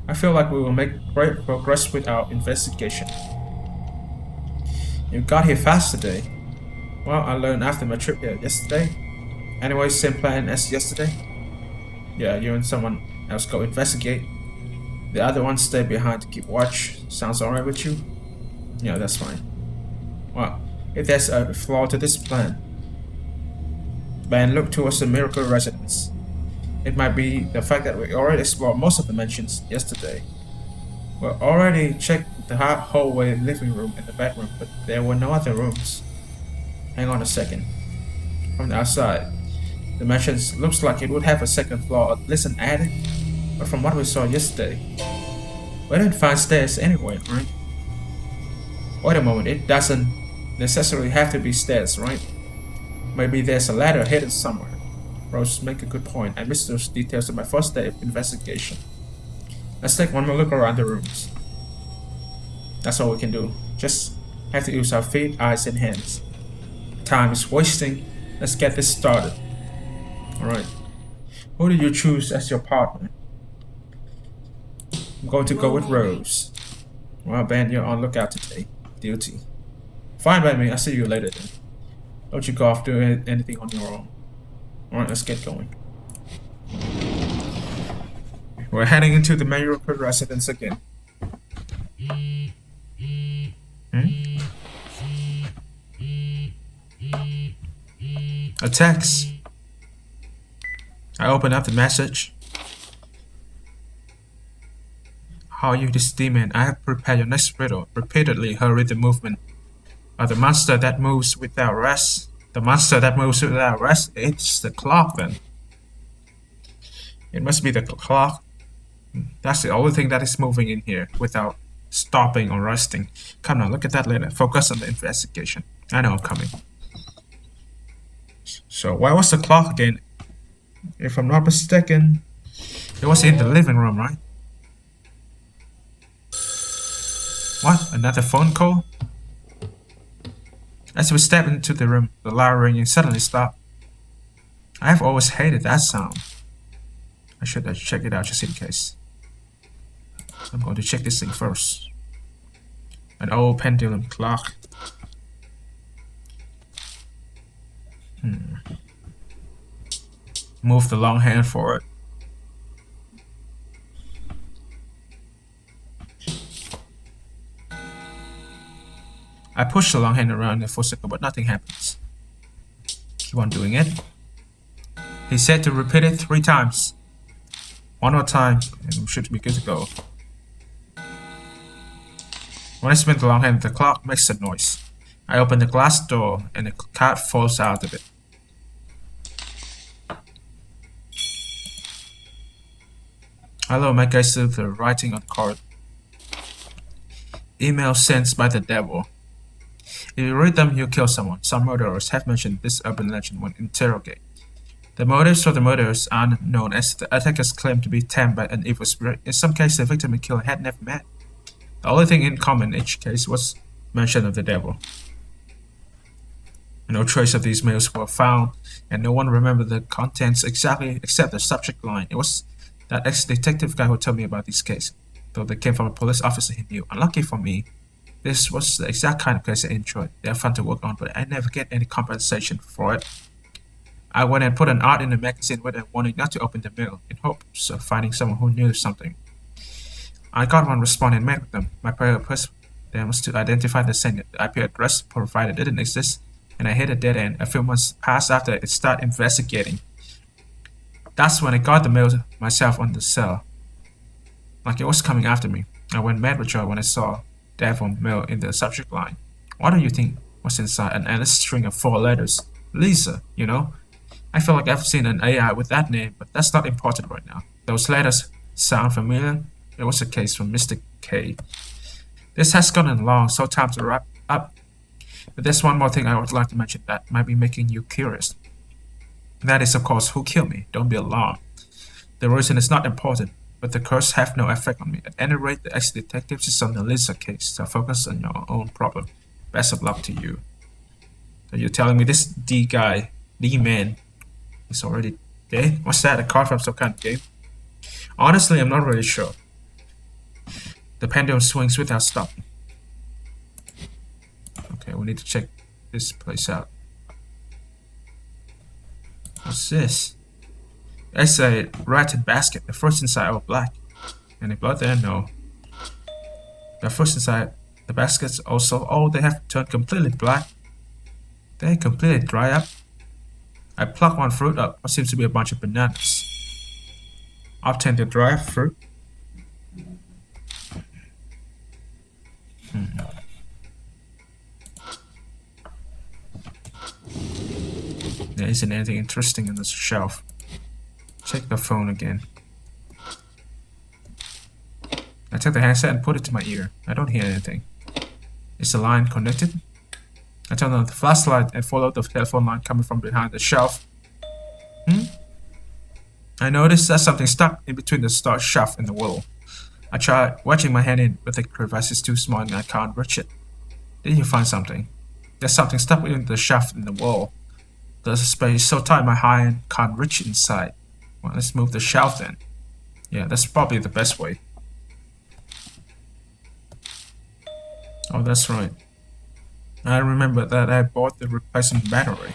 I feel like we will make great progress with our investigation. You got here fast today. Well, I learned after my trip here yesterday. Anyway, same plan as yesterday. Yeah, you and someone else go investigate. The other one stay behind to keep watch. Sounds alright with you? Yeah, that's fine. Well, if there's a flaw to this plan, Ben, look towards the Miroku residence. It might be the fact that we already explored most of the mansions yesterday. We already checked the hallway, living room, and the bedroom, but there were no other rooms. Hang on a second. From the outside, the mansion looks like it would have a second floor or at least an attic, but from what we saw yesterday, we didn't find stairs anywhere, right? Wait a moment, it doesn't necessarily have to be stairs, right? Maybe there's a ladder hidden somewhere. Rose make a good point. I missed those details in my first day of investigation. Let's take one more look around the rooms. That's all we can do. Just have to use our feet, eyes, and hands. Time is wasting. Let's get this started. Alright. Who did you choose as your partner? I'm going to go with Rose. Well, Ben, you're on lookout today. Duty. Fine by me. I'll see you later then. Don't you go off doing anything on your own. Alright, let's get going. We're heading into the Miroku residence again. A text. I open up the message. How are you this demon? I have prepared your next riddle. Repeatedly hurry the movement of the monster that moves without rest. The monster that moves without rest? It's the clock then. It must be the clock. That's the only thing that is moving in here without stopping or resting. Come on, look at that later. Focus on the investigation. I know I'm coming. So where was the clock again? If I'm not mistaken, it was in the living room, right? What? Another phone call? As we step into the room, the loud ringing suddenly stopped. I've always hated that sound. I should check it out just in case. I'm going to check this thing first. An old pendulum clock. Move the long hand forward. I push the long hand around for a second, but nothing happens. Keep on doing it. He said to repeat it 3 times. One more time, and we should be good to go. When I spin the long hand, the clock makes a noise. I open the glass door, and the cat falls out of it. Hello, my guys, to the writing on the card. Email sent by the devil. If you read them, you'll kill someone. Some murderers have mentioned this urban legend when interrogated. The motives for the murders are known, as the attackers claim to be tamed by an evil spirit. In some cases, the victim and killer had never met. The only thing in common in each case was mention of the devil. No trace of these mails were found, and no one remembered the contents exactly except the subject line. It was that ex-detective guy who told me about these cases, though they came from a police officer he knew. Unlucky for me, this was the exact kind of case I enjoyed. They're fun to work on, but I never get any compensation for it. I went and put an ad in the magazine with a warning not to open the mail, in hopes of finding someone who knew something. I got one response and met with them. My purpose then was to identify the sender. The IP address provided didn't exist, and I hit a dead end. A few months passed after I started investigating. That's when I got the mail myself on the cell. Like it was coming after me. I went mad with joy when I saw devil mail in the subject line. What do you think was inside? An endless string of 4 letters. Lisa, you know? I feel like I've seen an AI with that name, but that's not important right now. Those letters sound familiar? It was a case from Mr. K. This has gotten long, so time to wrap up. But there's one more thing I would like to mention that might be making you curious. That is, of course, who killed me. Don't be alarmed. The reason is not important, but the curse have no effect on me. At any rate, the ex-detective is on the Lisa case, so focus on your own problem. Best of luck to you. So you're telling me this D-man, is already dead? What's that, a card from some kind of game? Honestly, I'm not really sure. The pendulum swings without stopping. Okay, we need to check this place out. What's this? It's a ratted basket. The fruits inside are black. Any blood there? No. The fruits inside the baskets also, they have turned completely black. They completely dry up. I pluck one fruit up. What seems to be a bunch of bananas. Obtain the dry fruit. There isn't anything interesting in this shelf. Check the phone again. I take the handset and put it to my ear. I don't hear anything. Is the line connected? I turn on the flashlight and follow the telephone line coming from behind the shelf. I noticed that something stuck in between the star shaft and the wall. I try wedging my hand in, but the crevice is too small and I can't reach it. Did you find something? There's something stuck in the shaft in the wall. The space is so tight my hand can't reach inside. Well, let's move the shelf then. Yeah, that's probably the best way. Oh, that's right. I remember that I bought the replacement battery.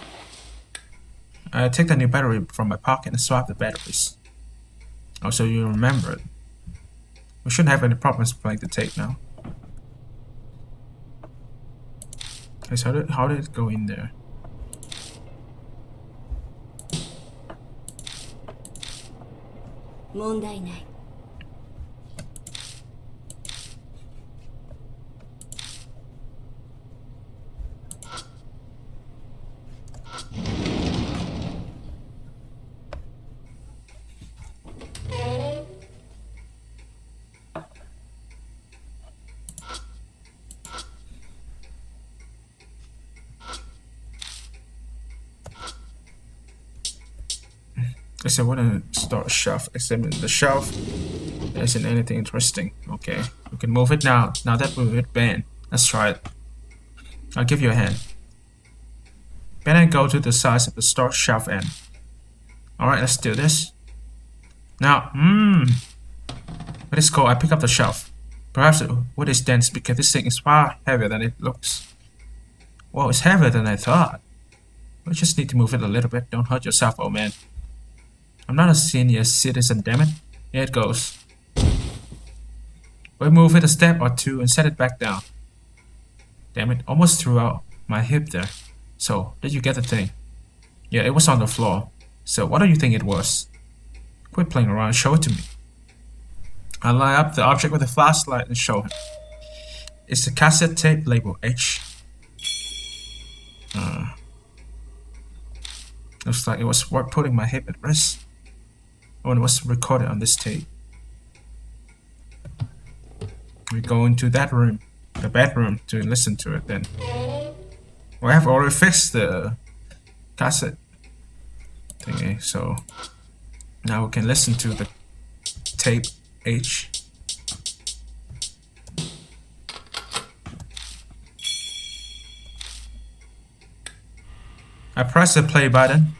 I take the new battery from my pocket and swap the batteries. Oh, so you remember it. We shouldn't have any problems playing the tape now. Okay, so how did it go in there? I want to start a shelf. Examine the shelf. There isn't anything interesting. Okay, we can move it now. Now that we hit bend, let's try it. I'll give you a hand. Bend and go to the size of the start shelf end. Alright, let's do this. Now, with this call, I pick up the shelf. Perhaps wood is dense because this thing is far heavier than it looks. Whoa, it's heavier than I thought. We just need to move it a little bit. Don't hurt yourself, old man. I'm not a senior citizen, damn it. Here it goes. We move it a step or two and set it back down. Damn it, almost threw out my hip there. So, did you get the thing? Yeah, it was on the floor. So, what do you think it was? Quit playing around, show it to me. I line up the object with a flashlight and show him. It's a cassette tape labeled H. Looks like it was worth putting my hip at rest when it was recorded on this tape. We go into that room, the bedroom, to listen to it then. We have already fixed the cassette thingy, so now we can listen to the tape H. I press the play button.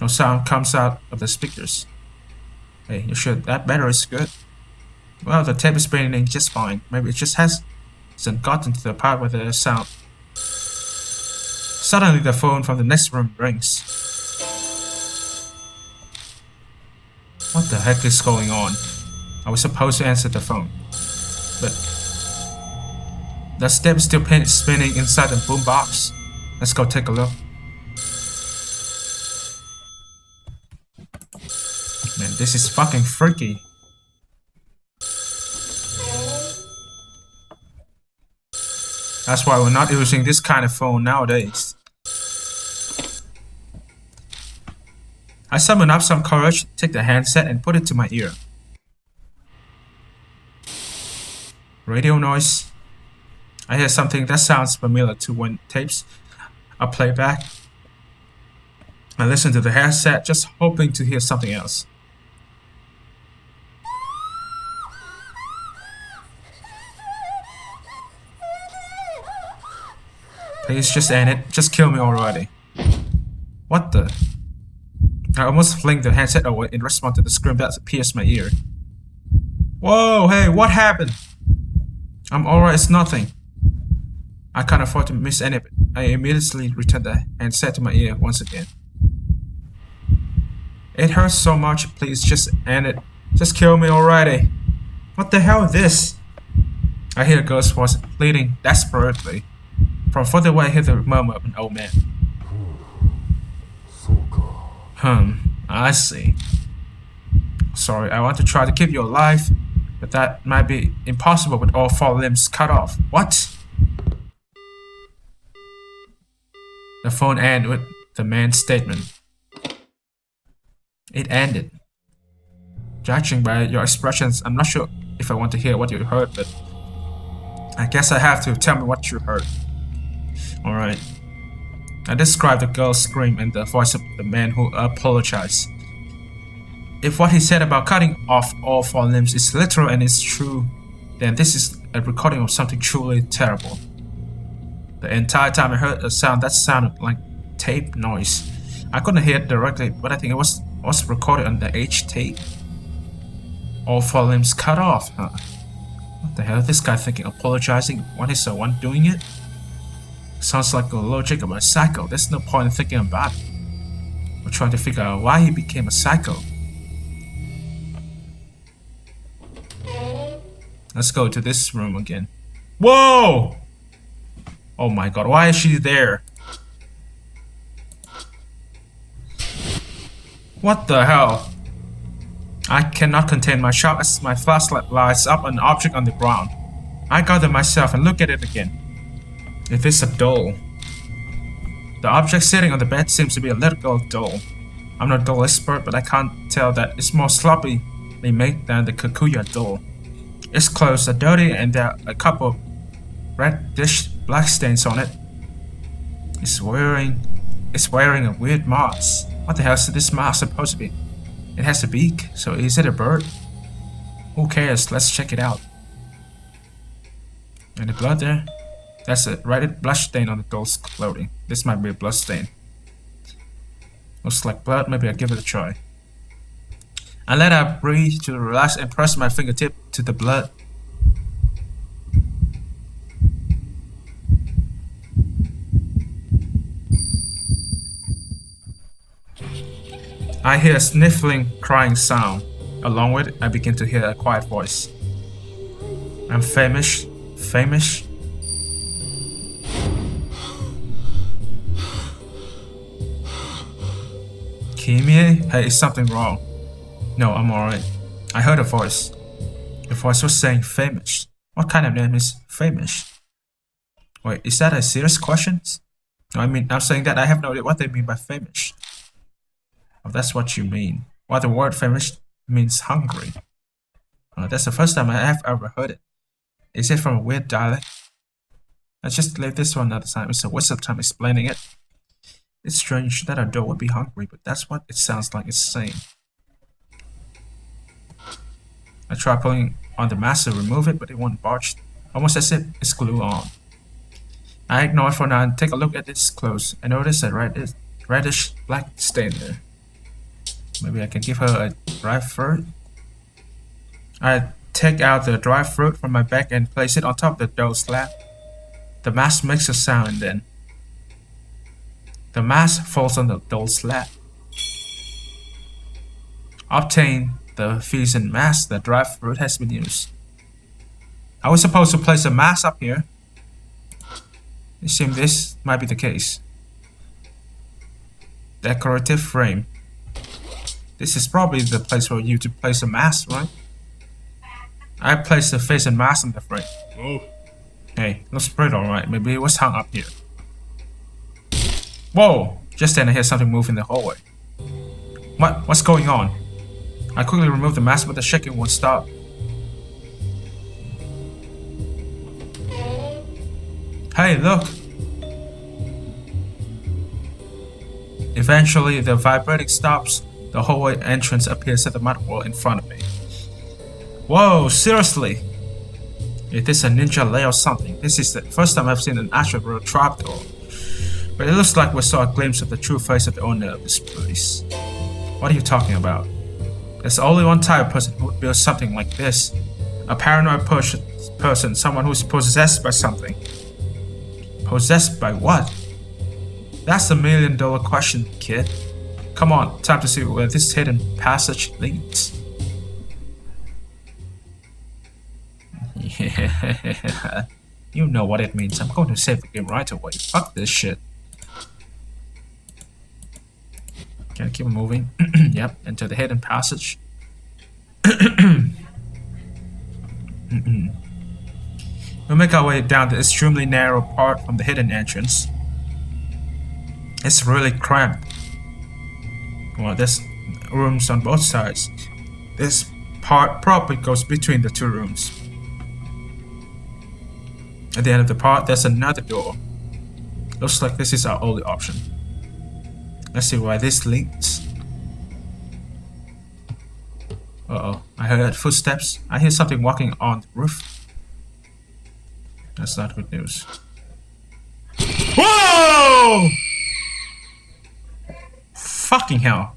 No sound comes out of the speakers. Hey, you sure that battery is good? Well, the tape is spinning just fine. Maybe it just hasn't gotten to the part where there's sound. Suddenly, the phone from the next room rings. What the heck is going on? I was supposed to answer the phone, but the tape is still spinning inside the boombox. Let's go take a look. Man, this is fucking freaky. That's why we're not using this kind of phone nowadays. I summon up some courage, take the handset and put it to my ear. Radio noise. I hear something that sounds familiar to when tapes are played back. I listen to the headset, just hoping to hear something else. Please just end it. Just kill me already. What the? I almost fling the handset away in response to the scream that pierced my ear. Whoa, hey, what happened? I'm alright, it's nothing. I can't afford to miss any of it. I immediately returned the handset to my ear once again. It hurts so much, please just end it. Just kill me already. What the hell is this? I hear a ghost voice pleading desperately. From further away I hear the murmur of an old man. I see. Sorry, I want to try to keep you alive, but that might be impossible with all 4 limbs cut off. What? The phone ended with the man's statement. It ended. Judging by your expressions, I'm not sure if I want to hear what you heard, but I guess I have to. Tell me what you heard. Alright. I described the girl's scream and the voice of the man who apologized. If what he said about cutting off all 4 limbs is literal and is true, then this is a recording of something truly terrible. The entire time I heard a sound that sounded like tape noise. I couldn't hear it directly, but I think it was recorded on the H tape. All 4 limbs cut off, huh? What the hell is this guy thinking? Apologizing when he's the one doing it? Sounds like the logic of a psycho. There's no point in thinking about it. We're trying to figure out why he became a psycho. Let's go to this room again. Whoa! Oh my god, why is she there? What the hell? I cannot contain my shock as my flashlight lights up an object on the ground. I gather myself and look at it again. It is a doll. The object sitting on the bed seems to be a little girl doll. I'm not a doll expert, but I can't tell that it's more sloppily made than the Kikuya doll. Its clothes are dirty and there are a couple of reddish black stains on it. It's wearing a weird mask. What the hell is this mask supposed to be? It has a beak, so is it a bird? Who cares? Let's check it out. Any blood there? That's a red blood stain on the doll's clothing. This might be a blood stain. Looks like blood. Maybe I'll give it a try. I let out breathe to relax and press my fingertip to the blood. I hear a sniffling, crying sound. Along with it, I begin to hear a quiet voice. I'm famished. Famished? Kimie? Hey, is something wrong? No, I'm alright. I heard a voice. The voice was saying famished. What kind of name is famished? Wait, is that a serious question? No, I mean, I'm saying that I have no idea what they mean by famished. Oh, that's what you mean. Well, the word famished means hungry. That's the first time I have ever heard it. Is it from a weird dialect? Let's just leave this one another time. It's a waste of time explaining it. It's strange that a dog would be hungry, but that's what it sounds like it's saying. I try pulling on the mask to remove it, but it won't budge, almost as if it's glued on. I ignore it for now and take a look at its clothes. I notice a reddish black stain there. Maybe I can give her a dry fruit. I take out the dry fruit from my bag and place it on top of the dough slab. The mask makes a sound and then the mask falls on the dough slab. Obtain the feast mask. The dry fruit has been used. I was supposed to place a mask up here. It seems this might be the case. Decorative frame. This is probably the place for you to place a mask, right? I placed the face and mask on the frame. Oh. Hey, looks pretty alright. Maybe it was hung up here. Whoa! Just then I hear something move in the hallway. What's going on? I quickly remove the mask, but the shaking won't stop. Hey, look! Eventually, the vibrating stops. The hallway entrance appears at the mud wall in front of me. Whoa, seriously? It is a ninja lair or something. This is the first time I've seen an actual real trapdoor. But it looks like we saw a glimpse of the true face of the owner of this place. What are you talking about? There's only one type of person who would build something like this. A paranoid person, someone who's possessed by something. Possessed by what? That's the $1,000,000 question, kid. Come on, time to see where this hidden passage leads. Yeah, you know what it means. I'm going to save the game right away. Fuck this shit. Can I keep moving? Yep, into the hidden passage. We make our way down the extremely narrow part from the hidden entrance. It's really cramped. Well, there's rooms on both sides. This part probably goes between the two rooms. At the end of the part, there's another door. Looks like this is our only option. Let's see why this leads. Uh-oh, I heard footsteps. I hear something walking on the roof. That's not good news. Whoa! Fucking hell.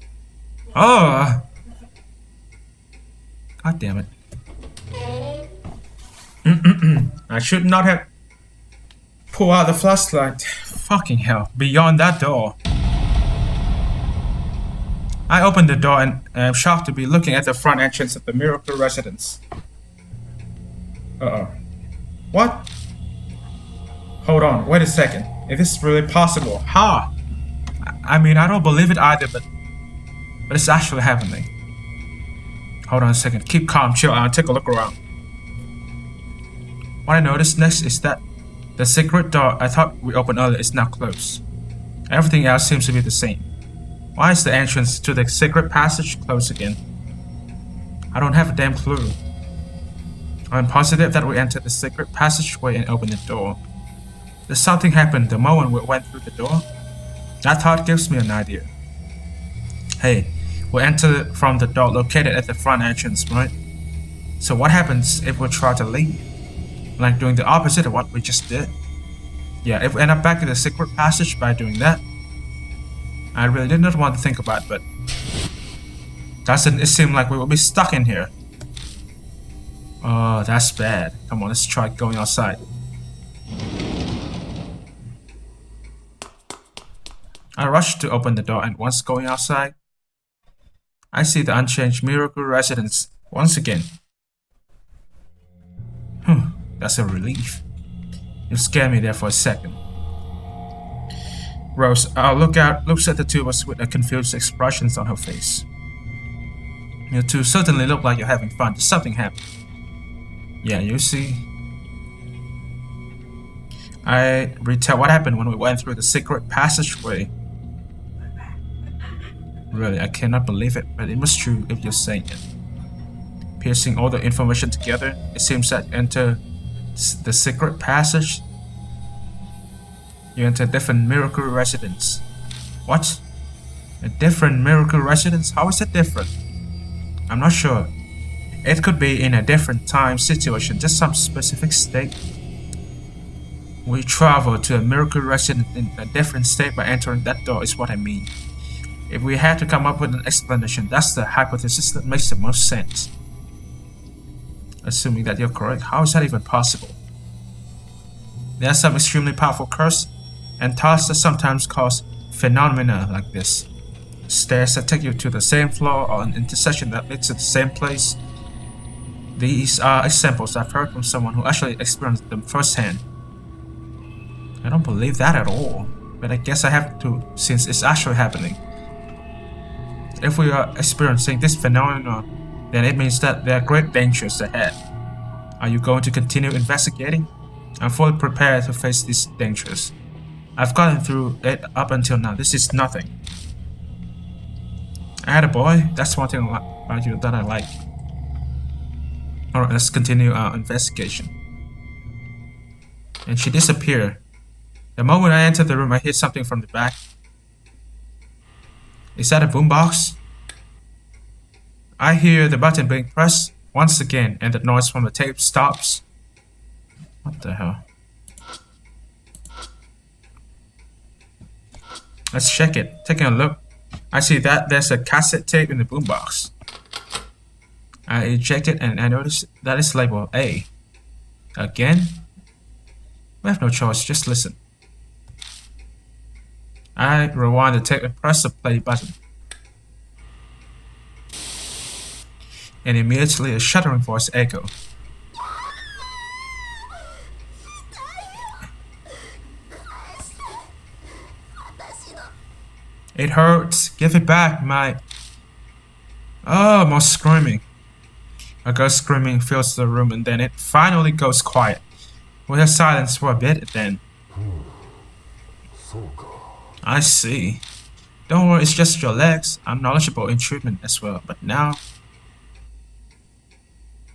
Oh! God damn it. I should not have pulled out the flashlight. Fucking hell. Beyond that door. I opened the door and am shocked to be looking at the front entrance of the Miroku residence. Uh-oh. What? Hold on, wait a second. If this is really possible, how? I mean, I don't believe it either, but it's actually happening. Hold on a second. Keep calm, chill out, take a look around. What I noticed next is that the secret door I thought we opened earlier is now closed. Everything else seems to be the same. Why is the entrance to the secret passage closed again? I don't have a damn clue. I'm positive that we entered the secret passageway and opened the door. There's something happened the moment we went through the door. That thought gives me an idea. Hey, we entered from the door located at the front entrance, right? So what happens if we try to leave? Like doing the opposite of what we just did? Yeah, if we end up back in the secret passage by doing that, I really did not want to think about it, but doesn't it seem like we will be stuck in here? Oh, that's bad. Come on, let's try going outside. I rushed to open the door, and once going outside, I see the unchanged Miroku residence once again. That's a relief. You scared me there for a second. Rose looks at the two of us with a confused expressions on her face. You two certainly look like you're having fun. Did something happen? Yeah, you see. I retell what happened when we went through the secret passageway. Really, I cannot believe it, but it was true if you're saying it. Piecing all the information together, it seems that enter the secret passage. You enter a different Miroku residence. What? A different Miroku residence? How is it different? I'm not sure. It could be in a different time situation, just some specific state. We travel to a Miroku residence in a different state by entering that door is what I mean. If we had to come up with an explanation, that's the hypothesis that makes the most sense. Assuming that you're correct, how is that even possible? There are some extremely powerful curses and tasks that sometimes cause phenomena like this. Stairs that take you to the same floor or an intersection that leads to the same place. These are examples I've heard from someone who actually experienced them firsthand. I don't believe that at all, but I guess I have to since it's actually happening. If we are experiencing this phenomenon, then it means that there are great dangers ahead. Are you going to continue investigating? I'm fully prepared to face these dangers. I've gotten through it up until now. This is nothing. Attaboy, that's one thing about you that I like. Alright, let's continue our investigation. And she disappeared. The moment I entered the room, I hear something from the back. Is that a boombox? I hear the button being pressed once again, and the noise from the tape stops. What the hell? Let's check it. Taking a look, I see that there's a cassette tape in the boombox. I eject it and I notice that it's labeled A. Again? We have no choice, just listen. I rewind the tape and press the play button. And immediately a shuddering voice echoed. It hurts. Give it back, my... Oh, more screaming. A girl screaming fills the room and then it finally goes quiet. We have silence for a bit then. I see. Don't worry, it's just your legs. I'm knowledgeable in treatment as well, but now...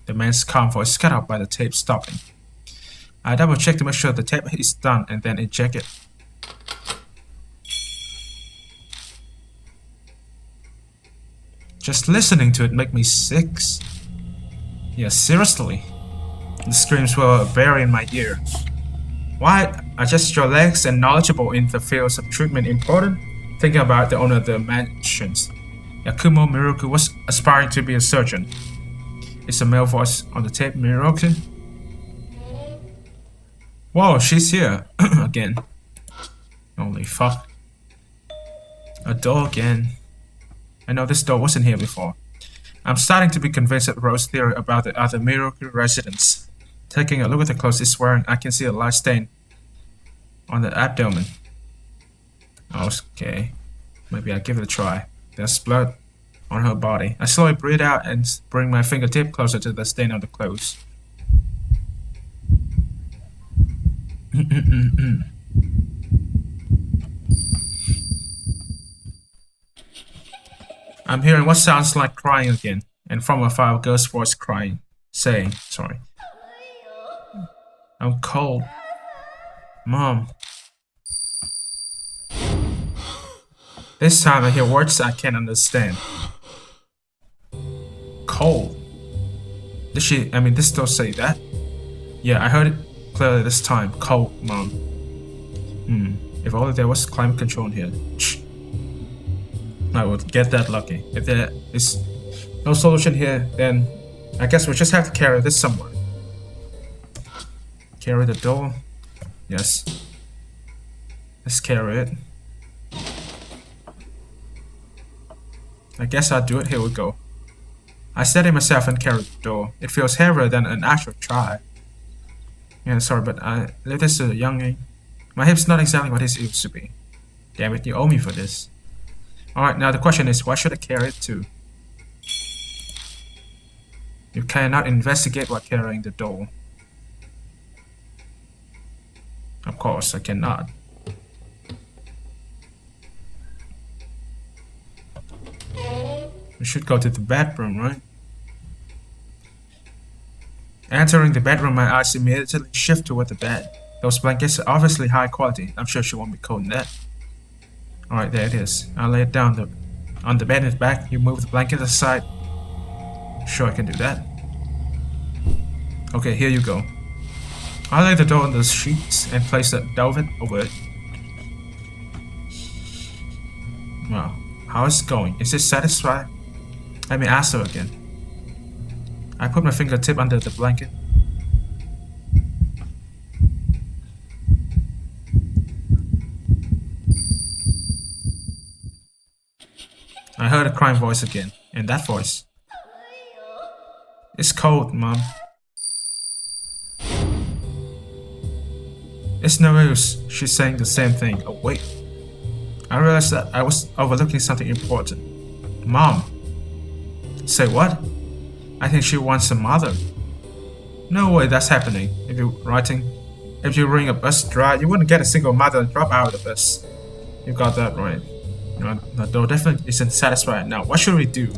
The man's calm voice cut out by the tape stopping. I double check to make sure the tape is done and then eject it. Just listening to it make me sick. Yeah, seriously. The screams were very in my ear. Why are just your legs and knowledgeable in the fields of treatment important? Thinking about the owner of the mansions. Yakumo Miroku was aspiring to be a surgeon. It's a male voice on the tape, Miroku. Whoa, she's here. Again. Holy fuck. A door again. I know this door wasn't here before. I'm starting to be convinced of Rose's theory about the other Miroku residents. Taking a look at the clothes he's wearing, I can see a light stain on the abdomen. Okay. Maybe I'll give it a try. There's blood on her body. I slowly breathe out and bring my fingertip closer to the stain on the clothes. I'm hearing what sounds like crying again, and from afar a girl's voice crying, saying, sorry. I'm cold. Mom. This time I hear words I can't understand. Cold. Did this still say that? Yeah, I heard it clearly this time. Cold, Mom. If only there was climate control in here. I would get that lucky. If there is no solution here, then I guess we just have to carry this somewhere. Carry the door. Yes. Let's carry it. I guess I'll do it. Here we go. I steady myself and carry the door. It feels heavier than an actual try. Yeah, sorry, but I leave this to the youngin. My hip's not exactly what it used to be. Damn it, you owe me for this. Alright, now the question is, why should I carry it to? You cannot investigate while carrying the door. Of course, I cannot. We should go to the bedroom, right? Entering the bedroom, my eyes immediately shift toward the bed. Those blankets are obviously high quality. I'm sure she won't be cold in that. Alright, there it is. I'll lay it down on the bed in its back. You move the blanket aside. Sure, I can do that. Okay, here you go. I'll lay the door on the sheets and place the velvet over it. Wow, how is it going? Is it satisfied? Let me ask her again. I put my fingertip under the blanket. I heard a crying voice again, and that voice. It's cold, Mom. It's no use, she's saying the same thing. Oh wait. I realized that I was overlooking something important. Mom. Say what? I think she wants a mother. No way that's happening. If you ring a bus dry, you wouldn't get a single mother and drop out of the bus. You got that right. The door definitely isn't satisfied now. What should we do?